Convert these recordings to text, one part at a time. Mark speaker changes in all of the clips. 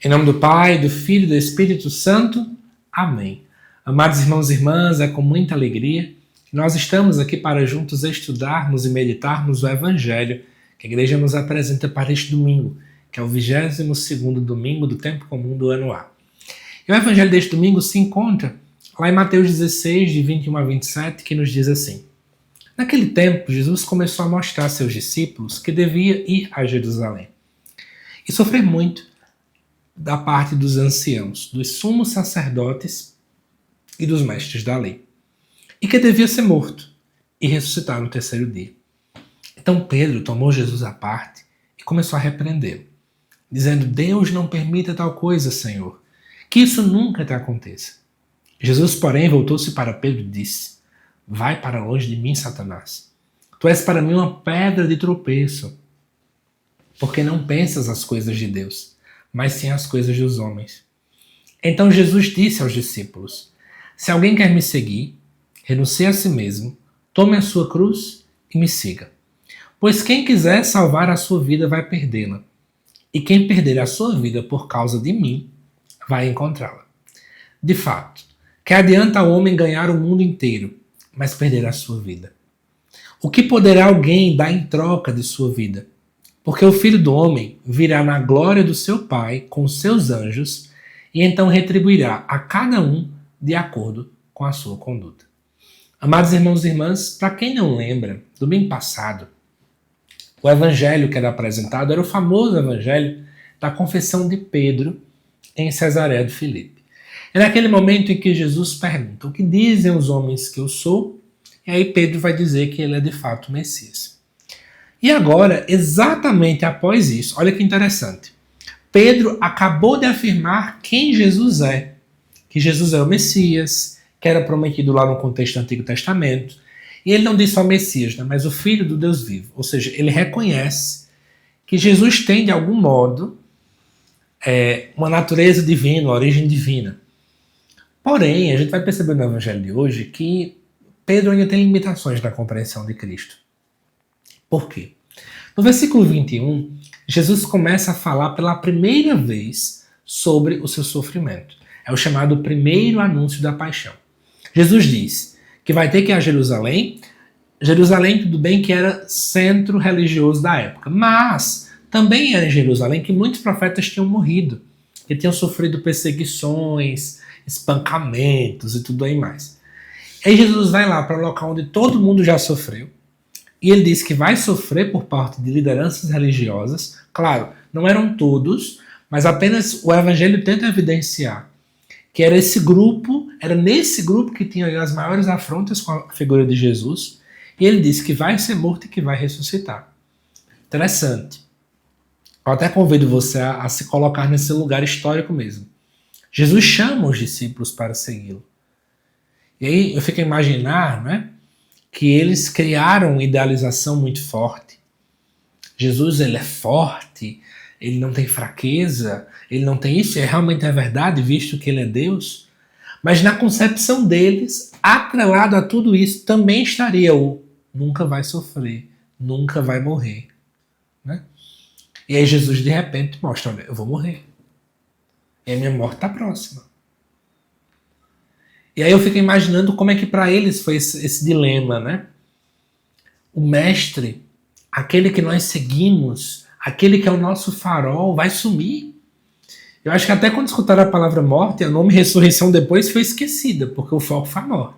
Speaker 1: Em nome do Pai, do Filho e do Espírito Santo. Amém. Amados irmãos e irmãs, é com muita alegria que nós estamos aqui para juntos estudarmos e meditarmos o Evangelho que a Igreja nos apresenta para este domingo, que é o 22º domingo do tempo comum do ano A. E o Evangelho deste domingo se encontra lá em Mateus 16, de 21 a 27, que nos diz assim: Naquele tempo, Jesus começou a mostrar a seus discípulos que devia ir a Jerusalém e sofrer muito da parte dos anciãos, dos sumos sacerdotes e dos mestres da lei, e que devia ser morto e ressuscitar no terceiro dia. Então Pedro tomou Jesus à parte e começou a repreendê-lo, dizendo: Deus não permita tal coisa, Senhor, que isso nunca te aconteça. Jesus, porém, voltou-se para Pedro e disse: Vai para longe de mim, Satanás. Tu és para mim uma pedra de tropeço, porque não pensas as coisas de Deus, mas sim as coisas dos homens. Então Jesus disse aos discípulos: Se alguém quer me seguir, renuncie a si mesmo, tome a sua cruz e me siga. Pois quem quiser salvar a sua vida vai perdê-la, e quem perder a sua vida por causa de mim vai encontrá-la. De fato, que adianta ao homem ganhar o mundo inteiro, mas perder a sua vida? O que poderá alguém dar em troca de sua vida? Porque o Filho do Homem virá na glória do seu Pai com seus anjos e então retribuirá a cada um de acordo com a sua conduta. Amados irmãos e irmãs, para quem não lembra, domingo passado, o evangelho que era apresentado era o famoso evangelho da confissão de Pedro em Cesareia de Filipe. É naquele momento em que Jesus pergunta: O que dizem os homens que eu sou? E aí Pedro vai dizer que ele é de fato o Messias. E agora, exatamente após isso, olha que interessante. Pedro acabou de afirmar quem Jesus é. Que Jesus é o Messias, que era prometido lá no contexto do Antigo Testamento. E ele não disse só Messias, né, mas o Filho do Deus vivo. Ou seja, ele reconhece que Jesus tem, de algum modo, uma natureza divina, uma origem divina. Porém, a gente vai perceber no Evangelho de hoje que Pedro ainda tem limitações na compreensão de Cristo. Por quê? No versículo 21, Jesus começa a falar pela primeira vez sobre o seu sofrimento. É o chamado primeiro anúncio da paixão. Jesus diz que vai ter que ir a Jerusalém. Jerusalém, tudo bem que era centro religioso da época, mas também era em Jerusalém que muitos profetas tinham morrido, que tinham sofrido perseguições, espancamentos e tudo aí mais. Aí Jesus vai lá para o local onde todo mundo já sofreu, e ele diz que vai sofrer por parte de lideranças religiosas. Claro, não eram todos, mas apenas o Evangelho tenta evidenciar que era esse grupo, era nesse grupo que tinha as maiores afrontas com a figura de Jesus, e ele diz que vai ser morto e que vai ressuscitar. Interessante. Eu até convido você a se colocar nesse lugar histórico mesmo. Jesus chama os discípulos para segui-lo. E aí eu fico a imaginar, né, que eles criaram uma idealização muito forte. Jesus, ele é forte, ele não tem fraqueza, ele não tem isso, realmente é verdade, visto que ele é Deus. Mas na concepção deles, atrelado a tudo isso, também estaria o nunca vai sofrer, nunca vai morrer. Né? E aí Jesus de repente mostra: olha, eu vou morrer. E a minha morte está próxima. E aí eu fico imaginando como é que para eles foi esse dilema, né? O mestre, aquele que nós seguimos, aquele que é o nosso farol, vai sumir. Eu acho que até quando escutaram a palavra morte, o nome ressurreição depois foi esquecida, porque o foco foi a morte.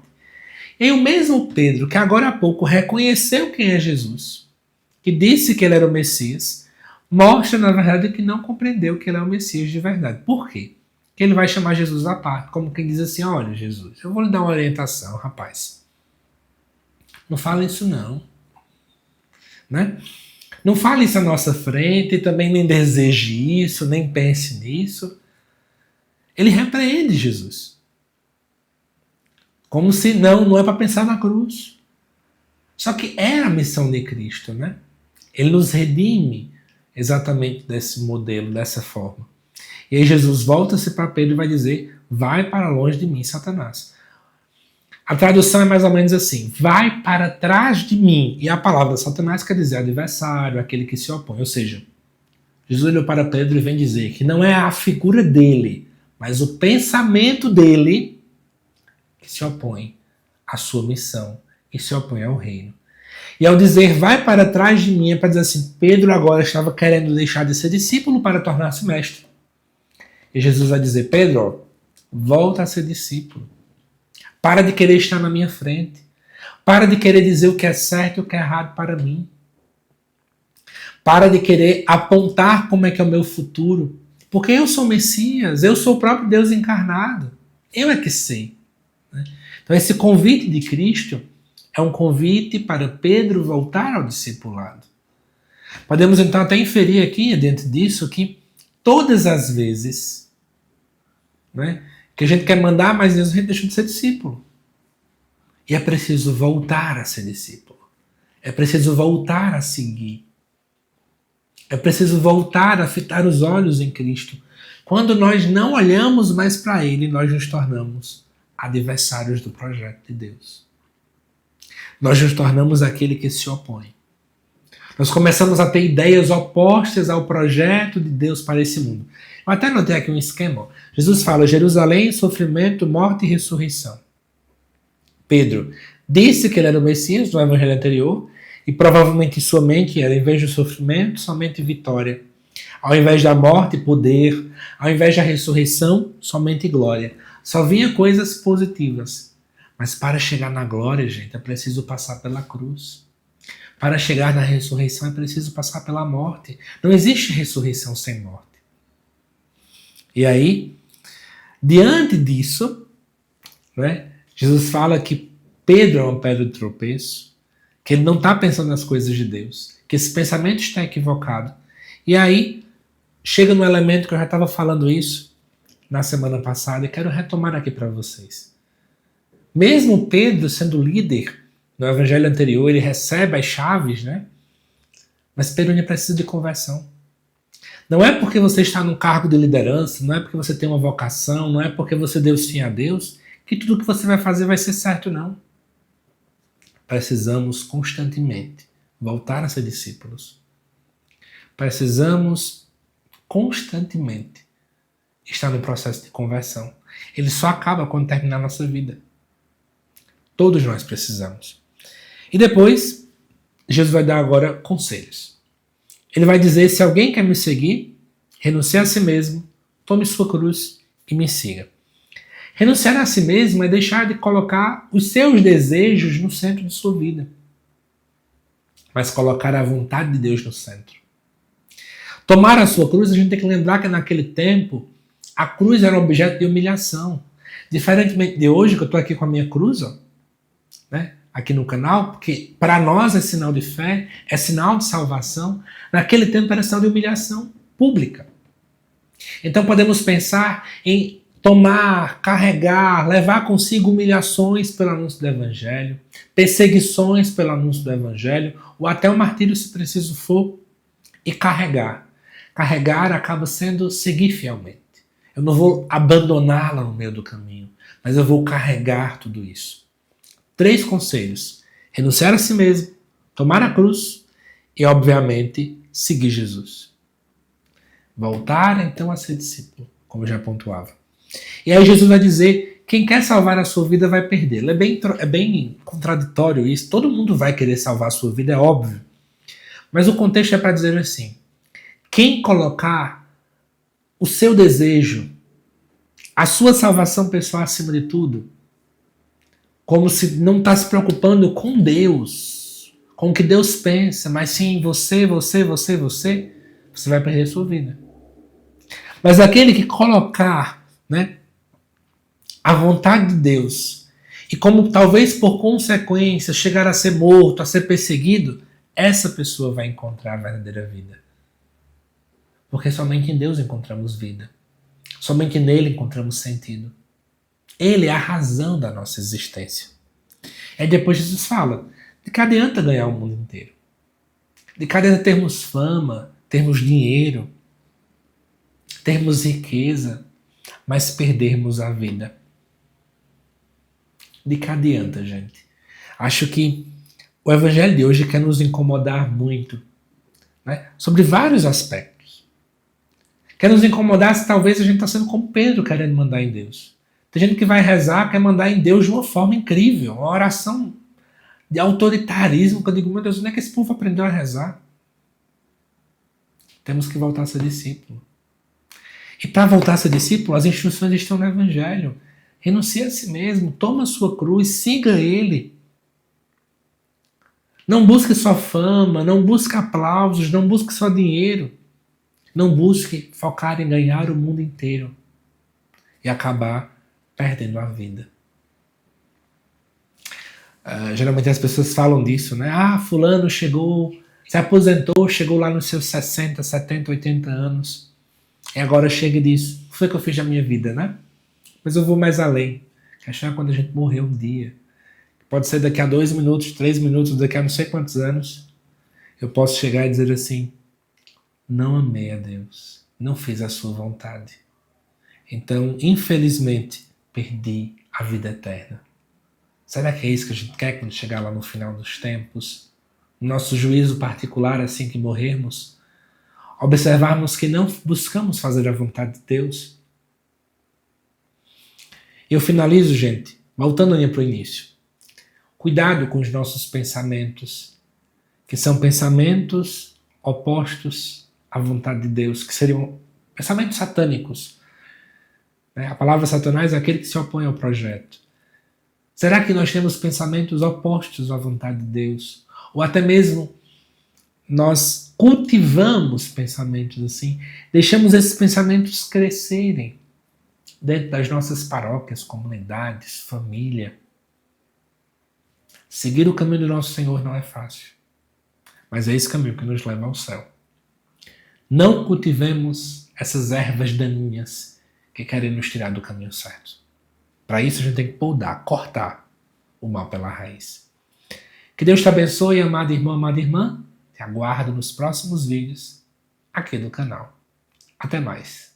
Speaker 1: E aí o mesmo Pedro, que agora há pouco reconheceu quem é Jesus, que disse que ele era o Messias, mostra na verdade que não compreendeu que ele é o Messias de verdade. Por quê? Que ele vai chamar Jesus à parte, como quem diz assim: olha, Jesus, eu vou lhe dar uma orientação, rapaz. Não fala isso não. Né? Não fale isso à nossa frente, também nem deseje isso, nem pense nisso. Ele repreende Jesus. Como se não é para pensar na cruz. Só que era a missão de Cristo, né? Ele nos redime exatamente desse modelo, dessa forma. E aí Jesus volta-se para Pedro e vai dizer: vai para longe de mim, Satanás. A tradução é mais ou menos assim: vai para trás de mim. E a palavra Satanás quer dizer adversário, aquele que se opõe. Ou seja, Jesus olhou para Pedro e vem dizer que não é a figura dele, mas o pensamento dele que se opõe à sua missão, que se opõe ao reino. E ao dizer, vai para trás de mim, é para dizer assim, Pedro agora estava querendo deixar de ser discípulo para tornar-se mestre. E Jesus vai dizer, Pedro, volta a ser discípulo. Para de querer estar na minha frente. Para de querer dizer o que é certo e o que é errado para mim. Para de querer apontar como é que é o meu futuro. Porque eu sou o Messias, eu sou o próprio Deus encarnado. Eu é que sei. Então esse convite de Cristo é um convite para Pedro voltar ao discipulado. Podemos então até inferir aqui, dentro disso, que todas as vezes, né, que a gente quer mandar, mas a gente deixa de ser discípulo. E é preciso voltar a ser discípulo. É preciso voltar a seguir. É preciso voltar a fitar os olhos em Cristo. Quando nós não olhamos mais para Ele, nós nos tornamos adversários do projeto de Deus. Nós nos tornamos aquele que se opõe. Nós começamos a ter ideias opostas ao projeto de Deus para esse mundo. Eu até notei aqui um esquema. Jesus fala, Jerusalém, sofrimento, morte e ressurreição. Pedro disse que ele era o Messias no evangelho anterior, e provavelmente sua mente era, em vez do sofrimento, somente vitória. Ao invés da morte, poder. Ao invés da ressurreição, somente glória. Só vinha coisas positivas. Mas para chegar na glória, gente, é preciso passar pela cruz. Para chegar na ressurreição é preciso passar pela morte. Não existe ressurreição sem morte. E aí, diante disso, né, Jesus fala que Pedro é uma pedra de tropeço, que ele não está pensando nas coisas de Deus, que esse pensamento está equivocado. E aí, chega no elemento que eu já estava falando isso na semana passada e quero retomar aqui para vocês. Mesmo Pedro sendo líder no evangelho anterior, ele recebe as chaves, né? Mas Pedro ainda precisa de conversão. Não é porque você está num cargo de liderança, não é porque você tem uma vocação, não é porque você deu sim a Deus, que tudo que você vai fazer vai ser certo, não. Precisamos constantemente voltar a ser discípulos. Precisamos constantemente estar no processo de conversão. Ele só acaba quando terminar a nossa vida. Todos nós precisamos. E depois, Jesus vai dar agora conselhos. Ele vai dizer, se alguém quer me seguir, renuncie a si mesmo, tome sua cruz e me siga. Renunciar a si mesmo é deixar de colocar os seus desejos no centro de sua vida, mas colocar a vontade de Deus no centro. Tomar a sua cruz, a gente tem que lembrar que naquele tempo, a cruz era um objeto de humilhação. Diferentemente de hoje, que eu estou aqui com a minha cruz, ó, né, aqui no canal, porque para nós é sinal de fé, é sinal de salvação. Naquele tempo era sinal de humilhação pública. Então podemos pensar em tomar, carregar, levar consigo humilhações pelo anúncio do Evangelho, perseguições pelo anúncio do Evangelho, ou até o martírio se preciso for, e carregar. Carregar acaba sendo seguir fielmente. Eu não vou abandoná-la no meio do caminho, mas eu vou carregar tudo isso. 3 conselhos: renunciar a si mesmo, tomar a cruz e, obviamente, seguir Jesus. Voltar, então, a ser discípulo, como eu já pontuava. E aí Jesus vai dizer, quem quer salvar a sua vida vai perdê-la. É bem contraditório isso. Todo mundo vai querer salvar a sua vida, é óbvio. Mas o contexto é para dizer assim, quem colocar o seu desejo, a sua salvação pessoal acima de tudo, como se não está se preocupando com Deus, com o que Deus pensa, mas sim em você vai perder a sua vida. Mas aquele que colocar, né, a vontade de Deus, e como talvez por consequência chegar a ser morto, a ser perseguido, essa pessoa vai encontrar a verdadeira vida. Porque somente em Deus encontramos vida. Somente nele encontramos sentido. Ele é a razão da nossa existência. Aí depois Jesus fala, de que adianta ganhar o mundo inteiro? De que adianta termos fama, termos dinheiro, termos riqueza, mas perdermos a vida? De que adianta, gente? Acho que o Evangelho de hoje quer nos incomodar muito, né, sobre vários aspectos. Quer nos incomodar se talvez a gente está sendo como Pedro querendo mandar em Deus. Tem gente que vai rezar, quer mandar em Deus de uma forma incrível, uma oração de autoritarismo, que eu digo, meu Deus, onde é que esse povo aprendeu a rezar? Temos que voltar a ser discípulo. E para voltar a ser discípulo, as instruções estão no Evangelho. Renuncie a si mesmo, toma a sua cruz, siga Ele. Não busque só fama, não busque aplausos, não busque só dinheiro. Não busque focar em ganhar o mundo inteiro e acabar perdendo a vida. Geralmente as pessoas falam disso, né? Fulano chegou, se aposentou, chegou lá nos seus 60, 70, 80 anos. E agora chega e diz, o que foi que eu fiz na minha vida, né? Mas eu vou mais além. Que achar quando a gente morrer um dia. Pode ser daqui a 2 minutos, 3 minutos, daqui a não sei quantos anos. Eu posso chegar e dizer assim, não amei a Deus, não fiz a sua vontade. Então, infelizmente, perdi a vida eterna. Será que é isso que a gente quer quando chegar lá no final dos tempos? No nosso juízo particular, assim que morrermos? Observarmos que não buscamos fazer a vontade de Deus? Eu finalizo, gente, voltando aí para o início. Cuidado com os nossos pensamentos, que são pensamentos opostos à vontade de Deus, que seriam pensamentos satânicos. A palavra Satanás é aquele que se opõe ao projeto. Será que nós temos pensamentos opostos à vontade de Deus? Ou até mesmo nós cultivamos pensamentos assim, deixamos esses pensamentos crescerem dentro das nossas paróquias, comunidades, família. Seguir o caminho do nosso Senhor não é fácil, mas é esse caminho que nos leva ao céu. Não cultivemos essas ervas daninhas que querem nos tirar do caminho certo. Para isso a gente tem que podar, cortar o mal pela raiz. Que Deus te abençoe, amado irmão, amada irmã. Te aguardo nos próximos vídeos aqui do canal. Até mais.